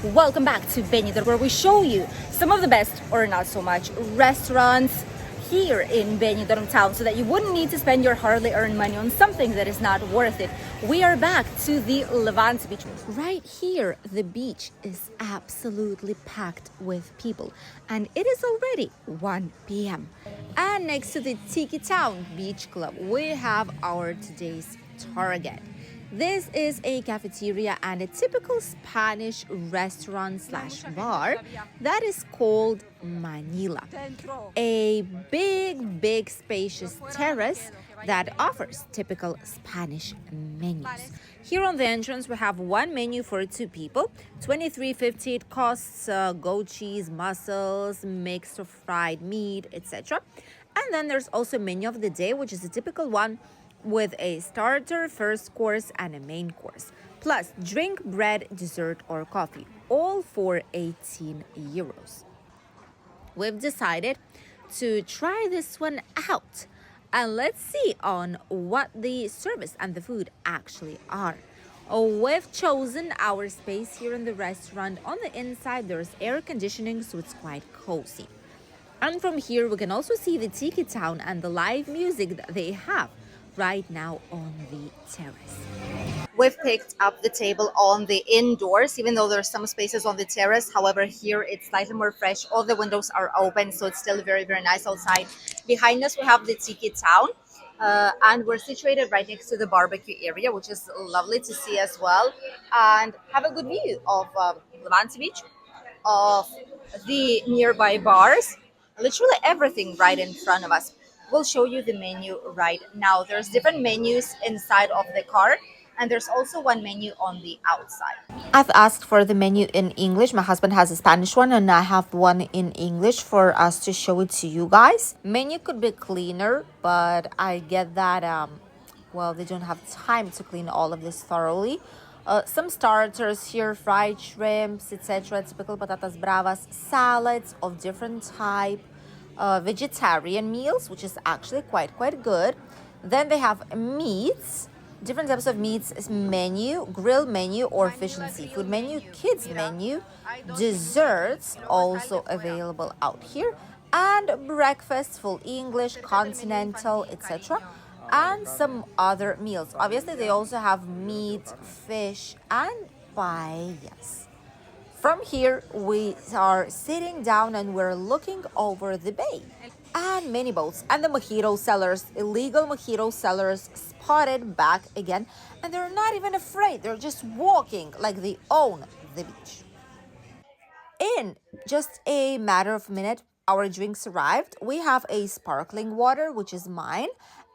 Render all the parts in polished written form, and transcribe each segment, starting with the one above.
Welcome back to Benidorm, where we show you some of the best, or not so much, restaurants here in Benidorm town so that you wouldn't need to spend your hardly earned money on something that is not worth it. We are back to the Levante beach. Right here, the beach is absolutely packed with people, and it is already 1 p.m. And next to the Tiki Town Beach Club, we have our today's target. This is a cafeteria and a typical Spanish restaurant slash bar that is called Manila. A big spacious terrace that offers typical Spanish menus. Here on the entrance, we have one menu for two people, $23.50 it costs, goat cheese, mussels, mixed or fried meat, etc. And then there's also a menu of the day, which is a typical one with a starter, first course, and a main course. Plus, drink, bread, dessert, or coffee, all for 18 euros. We've decided to try this one out, and let's see on what the service and the food actually are. We've chosen our space here in the restaurant. On the inside, there's air conditioning, so it's quite cozy. And from here, we can also see the Tiki Town and the live music that they have right now on the terrace. We've picked up the table on the indoors, even though there's some spaces on the terrace. However, here it's slightly more fresh. All the windows are open, so it's still very nice outside. Behind us, we have the Tiki Town, and we're situated right next to the barbecue area, which is lovely to see as well, and have a good view of Levante Beach, of the nearby bars, literally everything right in front of us. We'll show you the menu right now. There's different menus inside of the car, and there's also one menu on the outside. I've asked for the menu in English. My husband has a Spanish one, and I have one in English for us to show it to you guys. Menu could be cleaner, but I get that well, they don't have time to clean all of this thoroughly. Some starters here, fried shrimps, etc., typical patatas bravas, salads of different type, vegetarian meals, which is actually quite good. Then they have meats, different types of meats menu, grill menu or fish and seafood menu, kids menu, desserts also available out here, and breakfast, full English, continental, etc., and some other meals. Obviously, they also have meat, fish, and paellas. From here, we are sitting down and we're looking over the bay. And many boats and the mojito sellers, illegal mojito sellers, spotted back again. And they're not even afraid. They're just walking like they own the beach. In just a matter of a minute, our drinks arrived. We have a sparkling water, which is mine,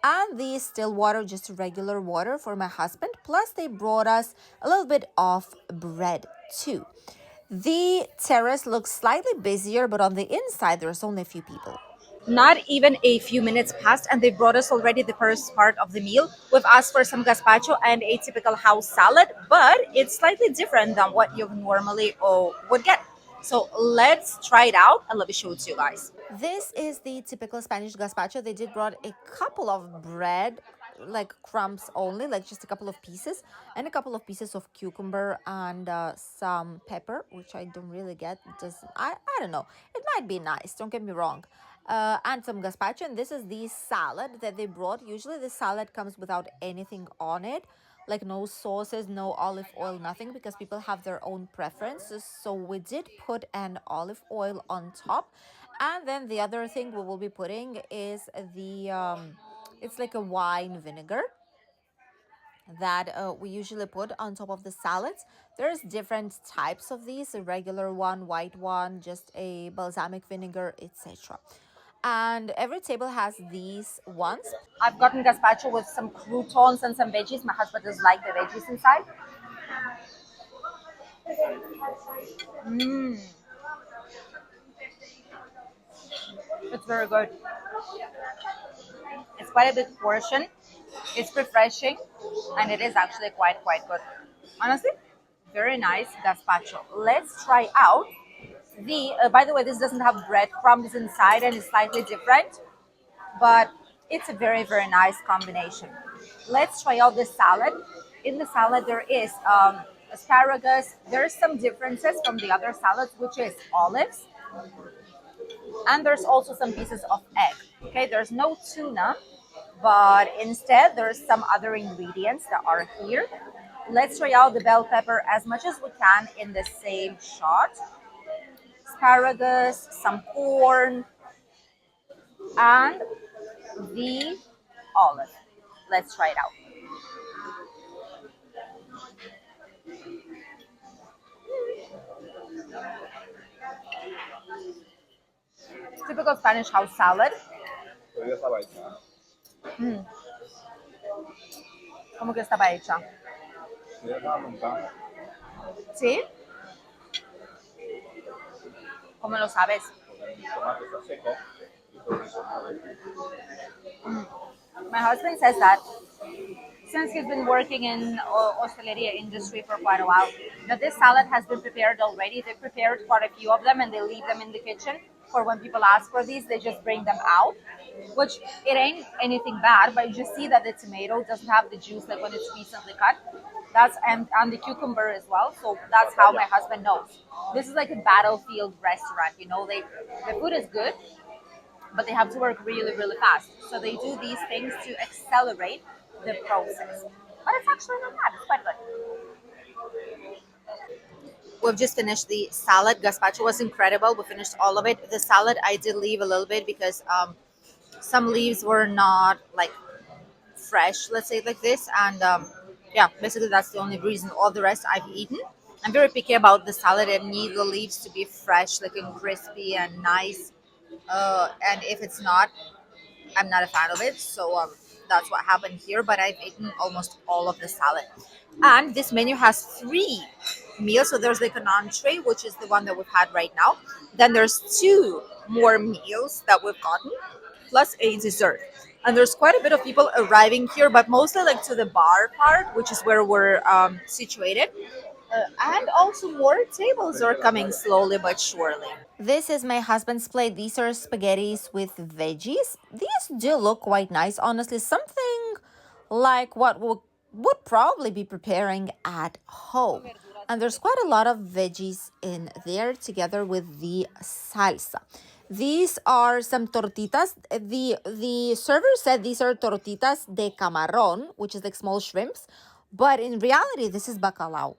and the still water, just regular water for my husband. Plus, they brought us a little bit of bread too. The terrace looks slightly busier, but on the inside, there's only a few people. Not even a few minutes passed, and they brought us already the first part of the meal. We've asked for some gazpacho and a typical house salad, but it's slightly different than what you normally would get. So let's try it out and let me show it to you guys. This is the typical Spanish gazpacho. They did brought a couple of bread, like crumbs only, like just a couple of pieces, and a couple of pieces of cucumber and some pepper, which I don't really get. Just I don't know. It might be nice. Don't get me wrong. And some gazpacho, and this is the salad that they brought. Usually the salad comes without anything on it, like no sauces, no olive oil, nothing, because people have their own preferences. So we did put an olive oil on top. And then the other thing we will be putting is the it's like a wine vinegar that we usually put on top of the salads. There's different types of these, a regular one, white one, just a balsamic vinegar, etc. And every table has these ones. I've gotten gazpacho with some croutons and some veggies. My husband does like the veggies inside. It's very good. It's quite a big portion. It's refreshing, and it is actually quite good. Honestly, very nice gazpacho. Let's try out the. By the way, this doesn't have breadcrumbs inside, and it's slightly different, but it's a very nice combination. Let's try out the salad. In the salad, there is asparagus. There's some differences from the other salads, which is olives, and there's also some pieces of egg. Okay, there's no tuna, but instead there's some other ingredients that are here. Let's try out the bell pepper as much as we can in the same shot. Asparagus, some corn, and the olive. Let's try it out. Typical Spanish house salad. Mm, ¿Cómo que estaba hecha? ¿Sí? ¿Cómo lo sabes? My husband says that since he's been working in hosteleria industry for quite a while, that this salad has been prepared already. They prepared quite a few of them and they leave them in the kitchen for when people ask for these. They just bring them out, which it ain't anything bad, but you just see that the tomato doesn't have the juice like when it's recently cut. That's and the cucumber as well. So that's how my husband knows. This is like a battlefield restaurant. You know, the food is good, but they have to work really, really fast. So they do these things to accelerate the process. But it's actually not bad. It's quite good. We've just finished the salad. Gazpacho was incredible. We finished all of it. The salad I did leave a little bit because some leaves were not like fresh, let's say it like this. And yeah, basically that's the only reason. All the rest I've eaten. I'm very picky about the salad and need the leaves to be fresh, looking crispy and nice. And if it's not, I'm not a fan of it, so that's what happened here. But I've eaten almost all of the salad, and this menu has three meals. So there's like an entree, which is the one that we've had right now. Then there's two more meals that we've gotten, plus a dessert. And there's quite a bit of people arriving here, but mostly like to the bar part, which is where we're situated. And also more tables are coming slowly but surely. This is my husband's plate. These are spaghettis with veggies. These do look quite nice, honestly. Something like what would probably be preparing at home. And there's quite a lot of veggies in there together with the salsa. These are some tortitas. The server said these are tortitas de camarón, which is like small shrimps. But in reality, this is bacalao.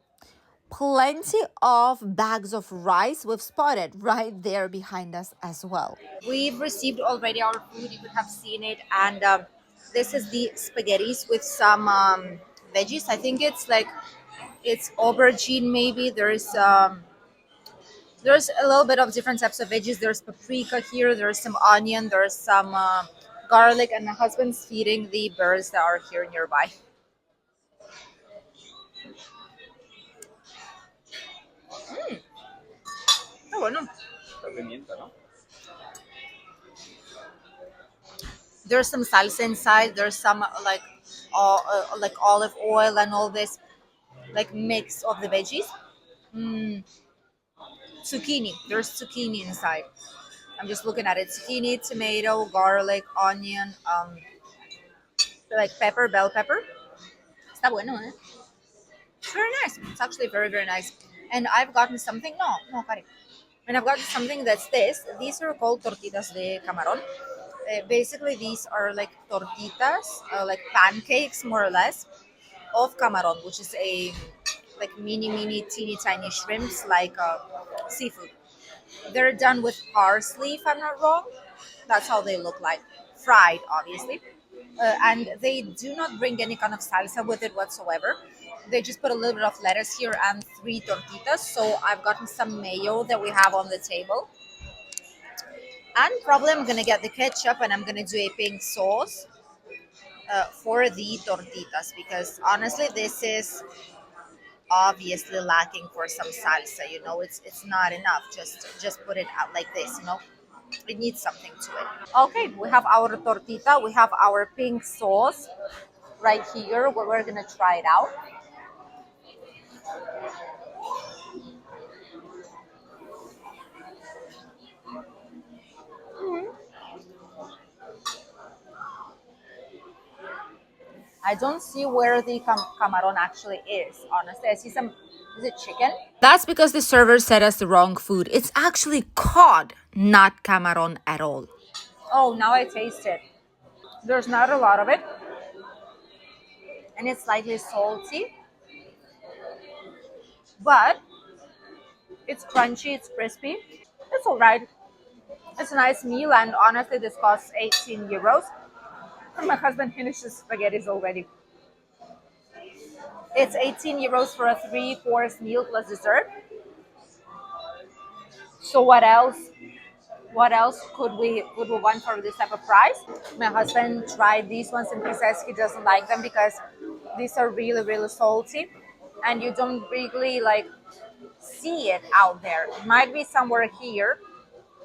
Plenty of bags of rice we've spotted right there behind us as well. We've received already our food. You could have seen it. And this is the spaghettis with some veggies. I think it's like it's aubergine maybe. There's a little bit of different types of veggies. There's paprika here. There's some onion. There's some garlic. And my husband's feeding the birds that are here nearby. Oh, bueno. There's some salsa inside. There's some like olive oil and all this like mix of the veggies. Mm, zucchini. There's zucchini inside. I'm just looking at it. Zucchini, tomato, garlic, onion, like pepper, bell pepper. Está bueno, eh? It's very nice. It's actually very, very nice. And I've gotten something. No, no, Kari. And I've gotten something that's this. These are called tortitas de camarón. Basically, these are like tortitas, like pancakes, more or less, of camarón, which is a like mini, teeny tiny shrimps, like seafood. They're done with parsley, if I'm not wrong. That's how they look like, fried, obviously. And they do not bring any kind of salsa with it whatsoever. They just put a little bit of lettuce here and three tortitas. So I've gotten some mayo that we have on the table. And probably I'm gonna get the ketchup and I'm gonna do a pink sauce for the tortitas because honestly, this is obviously lacking for some salsa. You know, it's not enough. Just put it out like this. You know, it needs something to it. Okay, we have our tortita. We have our pink sauce right here. Where we're gonna try it out. I don't see where the camaron actually is. Honestly, I see some. Is it chicken? That's because the server said us the wrong food. It's actually cod, not camaron at all. Oh, now I taste it. There's not a lot of it, and it's slightly salty, but it's crunchy, it's crispy. It's all right. It's a nice meal, and honestly, this costs 18 euros. And my husband finishes spaghettis already. It's 18 euros for a three-course meal plus dessert. So what else? What else could we want for this type of price? My husband tried these ones and he says he doesn't like them because these are really really salty, and you don't really like see it out there. It might be somewhere here,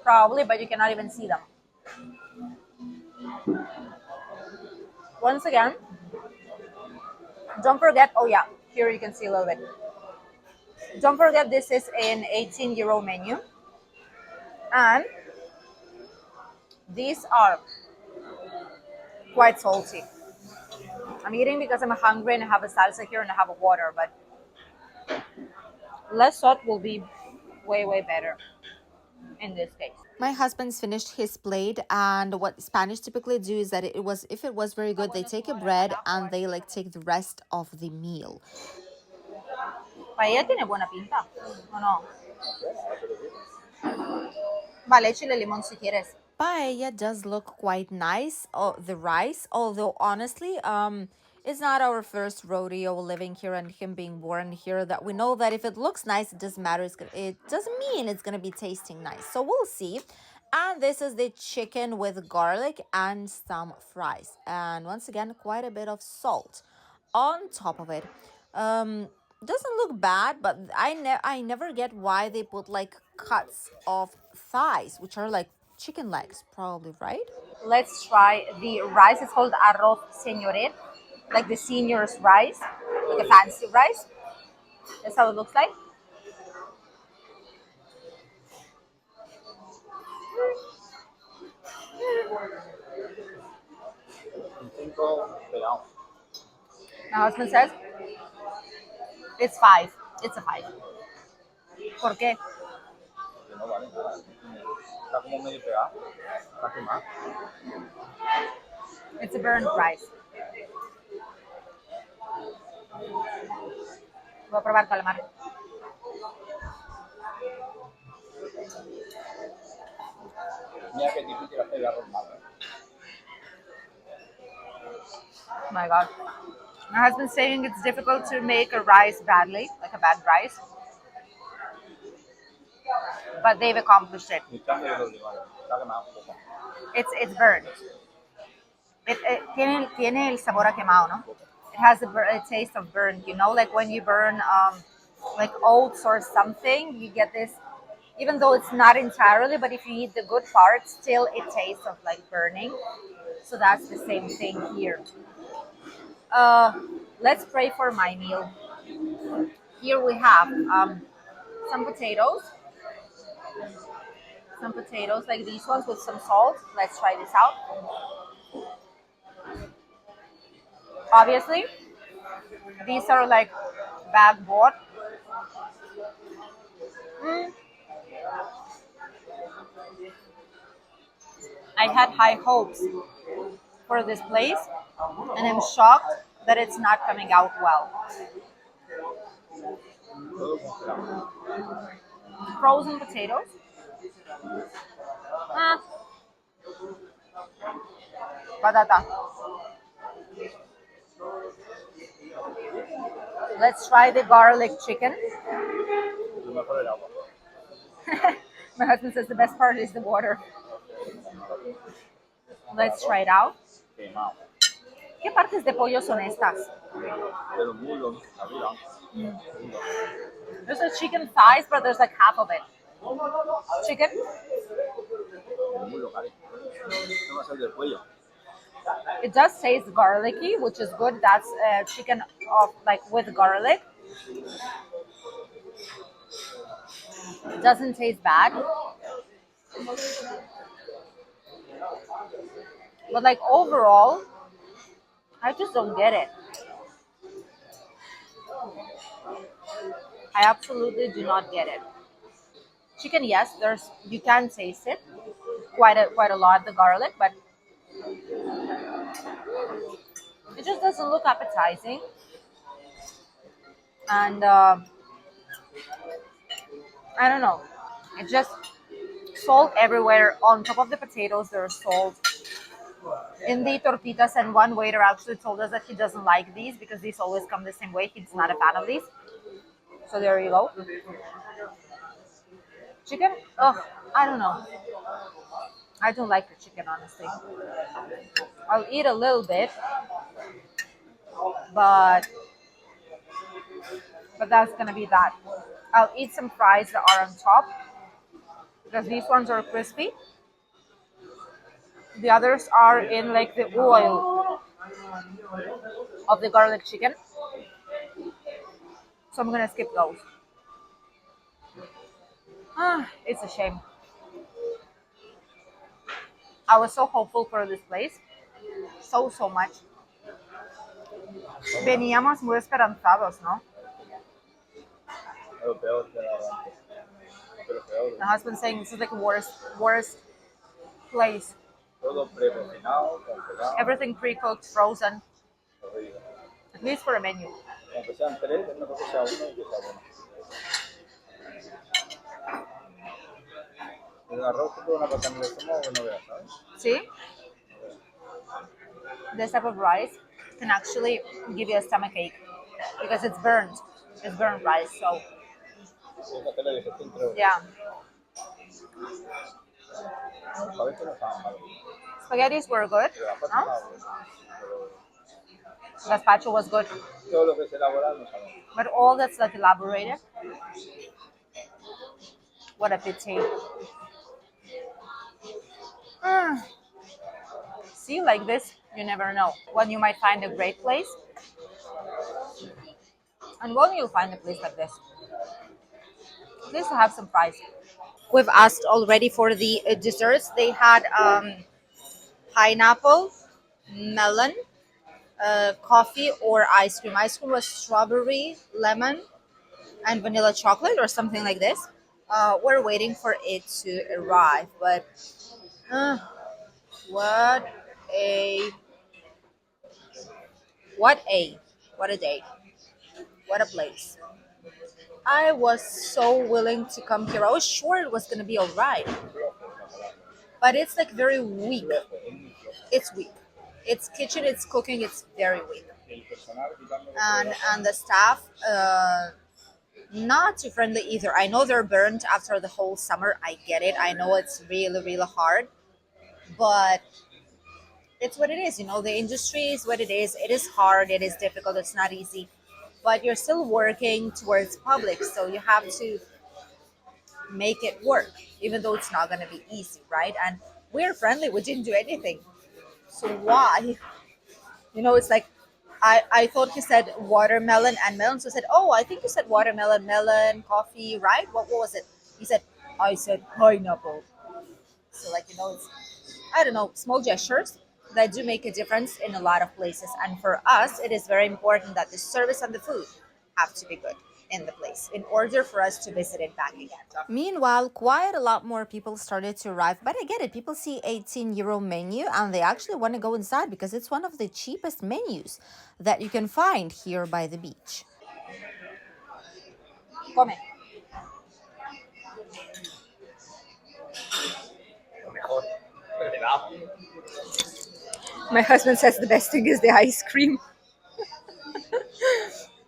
probably, but you cannot even see them. Once again, don't forget. Oh yeah, here you can see a little bit. Don't forget this is an 18 euro menu, and these are quite salty. I'm eating because I'm hungry and I have a salsa here and I have a water, but less salt will be way, way better in this case. My husband's finished his plate, and what Spanish typically do is that it was if it was very good, they take a bread and they like take the rest of the meal. Paella tiene buena pinta, ¿o no? Vale, échale limón si quieres. Paella does look quite nice. Oh, the rice, although honestly, it's not our first rodeo living here and him being born here. That we know that if it looks nice, it doesn't matter. It doesn't mean it's gonna be tasting nice. So we'll see. And this is the chicken with garlic and some fries, and once again, quite a bit of salt on top of it. Doesn't look bad, but I never get why they put like cuts of thighs, which are like chicken legs, probably, right? Let's try the rice. It's called arroz señoret, like the senior's rice, like a fancy rice. That's how it looks like. My husband says it's five. It's a five. ¿Por qué? It's a burnt rice. Voy a probar calamar. Oh my god. My husband's saying it's difficult to make a rice badly, like a bad rice, but they've accomplished it. It's burnt. Tiene el sabor a quemado, ¿no? It has a taste of burn, like when you burn like oats or something, you get this, even though it's not entirely, but if you eat the good part, still it tastes of like burning. So that's the same thing here. Uh, let's pray for my meal. Here we have some potatoes, like these ones with some salt. Let's try this out. Obviously, these are like bag bought. Mm, I had high hopes for this place, and I'm shocked that it's not coming out well. Frozen potatoes. Ah, patata. Let's try the garlic chicken. My husband says the best part is the water. Let's try it out. ¿Qué partes de pollo son estas? There's a chicken thighs, but there's like half of it. Chicken. It does taste garlicky, which is good. That's chicken of like with garlic. It doesn't taste bad, but like overall, I just don't get it. I absolutely do not get it. Chicken, yes, there's you can taste it quite a lot, the garlic, but it just doesn't look appetizing. And I don't know, it's just salt everywhere. On top of the potatoes, there's salt in the tortitas. And one waiter actually told us that he doesn't like these because these always come the same way. He's not a fan of these. So there you go. Chicken, oh, I don't know. I don't like the chicken, honestly. I'll eat a little bit, but that's gonna be that. I'll eat some fries that are on top because these ones are crispy. The others are in like the oil of the garlic chicken. So I'm gonna skip those. It's a shame. I was so hopeful for this place. So much. Veníamos muy esperanzados, ¿no? My husband's saying this is like worst place. Everything pre-cooked, frozen. At least for a menu. See? This type of rice can actually give you a stomach ache because it's burnt. It's burnt rice, so yeah. Spaghettis were good. Huh? Gazpacho was good. But all that's like elaborated, what a pity. See, like this, you never know when you might find a great place and when you'll find a place like this. At least to have some fries. We've asked already for the desserts. They had pineapple, melon, coffee, or ice cream. Ice cream was strawberry, lemon, and vanilla chocolate, or something like this. We're waiting for it to arrive, but uh, what a what a what a day, what a place. I was so willing to come here. I was sure it was gonna be alright, but it's like very weak. It's weak. It's kitchen, it's cooking, it's very weak. And the staff, not too friendly either. I know they're burnt after the whole summer. I get it. I know it's really hard, but it's what it is. The industry is what it is. It is hard. It is difficult. It's not easy, but you're still working towards public, so you have to make it work, even though it's not going to be easy, right? And we're friendly. We didn't do anything, so why? It's like I thought he said watermelon and melon. So I said, oh, I think you said watermelon, melon, coffee, right? What was it? He said, I said pineapple. So it's, I don't know, small gestures that do make a difference in a lot of places. And for us, it is very important that the service and the food have to be good in the place in order for us to visit it back again. Meanwhile, quite a lot more people started to arrive, but I get it. People see 18-euro menu and they actually want to go inside because it's one of the cheapest menus that you can find here by the beach. Come. My husband says the best thing is the ice cream.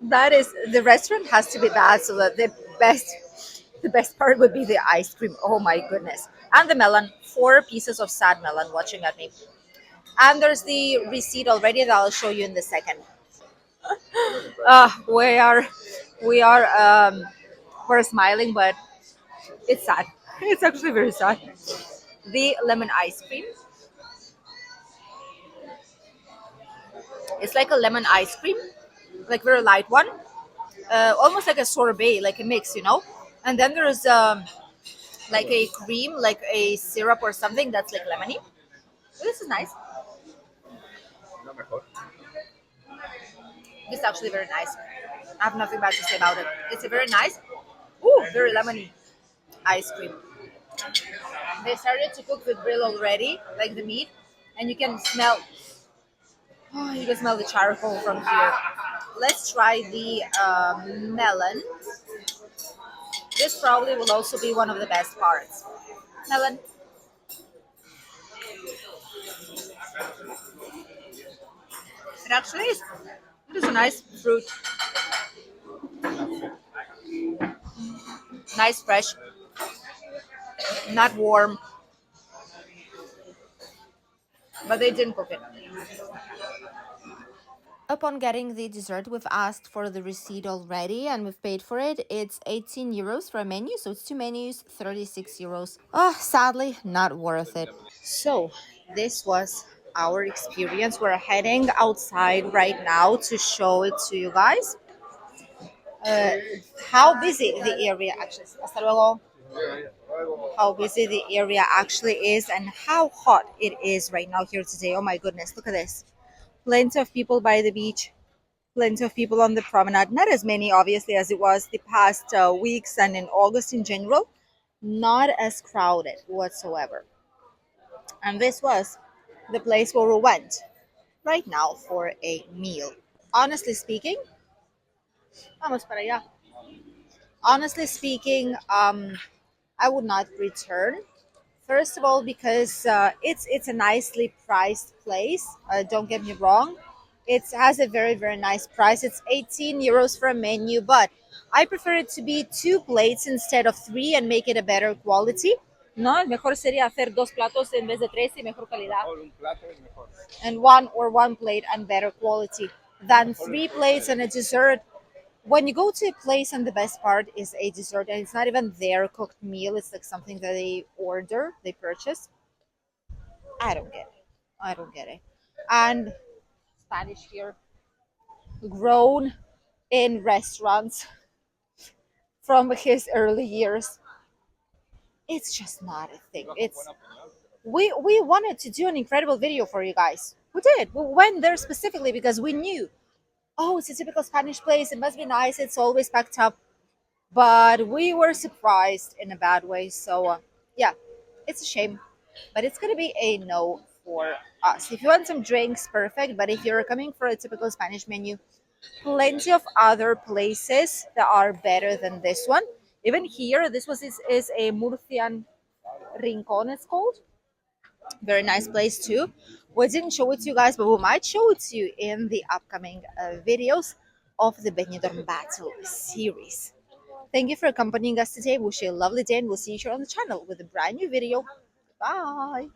That is, the restaurant has to be bad so that the best part would be the ice cream. Oh my goodness. And the melon, 4 pieces of sad melon watching at me. And there's the receipt already that I'll show you in the second. We are we're smiling, but it's sad. It's actually very sad. The lemon ice cream. It's like a lemon ice cream, like very light one, almost like a sorbet, like a mix. And then there's like a cream, like a syrup or something that's like lemony. This is nice. This is actually very nice. I have nothing bad to say about it. It's a very nice. Ooh, very lemony ice cream. They started to cook the grill already, like the meat, and you can smell. Oh, you can smell the charcoal from here. Let's try the melon. This probably will also be one of the best parts. Melon. It actually is. It is a nice fruit, nice fresh, not warm, but they didn't cook it. Upon getting the dessert, we've asked for the receipt already and we've paid for it. It's 18 euros for a menu, so it's two menus, 36 euros. Oh, sadly, not worth it. So, this was our experience. We're heading outside right now to show it to you guys. Uh, how busy the area actually is. Hasta luego. How busy the area actually is and how hot it is right now here today. Oh my goodness, look at this. Plenty of people by the beach, plenty of people on the promenade. Not as many, obviously, as it was the past weeks and in August in general. Not as crowded whatsoever. And this was the place where we went right now for a meal. Honestly speaking, vamos para allá. Honestly speaking, I would not return. First of all, because it's a nicely priced place. Don't get me wrong, it has a very nice price. It's 18 euros for a menu, but I prefer it to be two plates instead of three and make it a better quality. No, mejor sería hacer dos platos en vez de tres y mejor calidad. And one plate and better quality than three plates and a dessert. When you go to a place and the best part is a dessert and it's not even their cooked meal, it's like something that they order, they purchase. I don't get it. I don't get it. And Spanish here, grown in restaurants from his early years. It's just not a thing. It's we wanted to do an incredible video for you guys. We did. We went there specifically because we knew, oh, it's a typical Spanish place. It must be nice. It's always packed up. But we were surprised in a bad way. So, yeah, it's a shame. But it's going to be a no for us. If you want some drinks, perfect. But if you're coming for a typical Spanish menu, plenty of other places that are better than this one. Even here, this is a Murcian Rincon, it's called. Very nice place too. We didn't show it to you guys, but we might show it to you in the upcoming videos of the Benidorm Battle series. Thank you for accompanying us today. Wish you a lovely day and we'll see you here on the channel with a brand new video. Bye.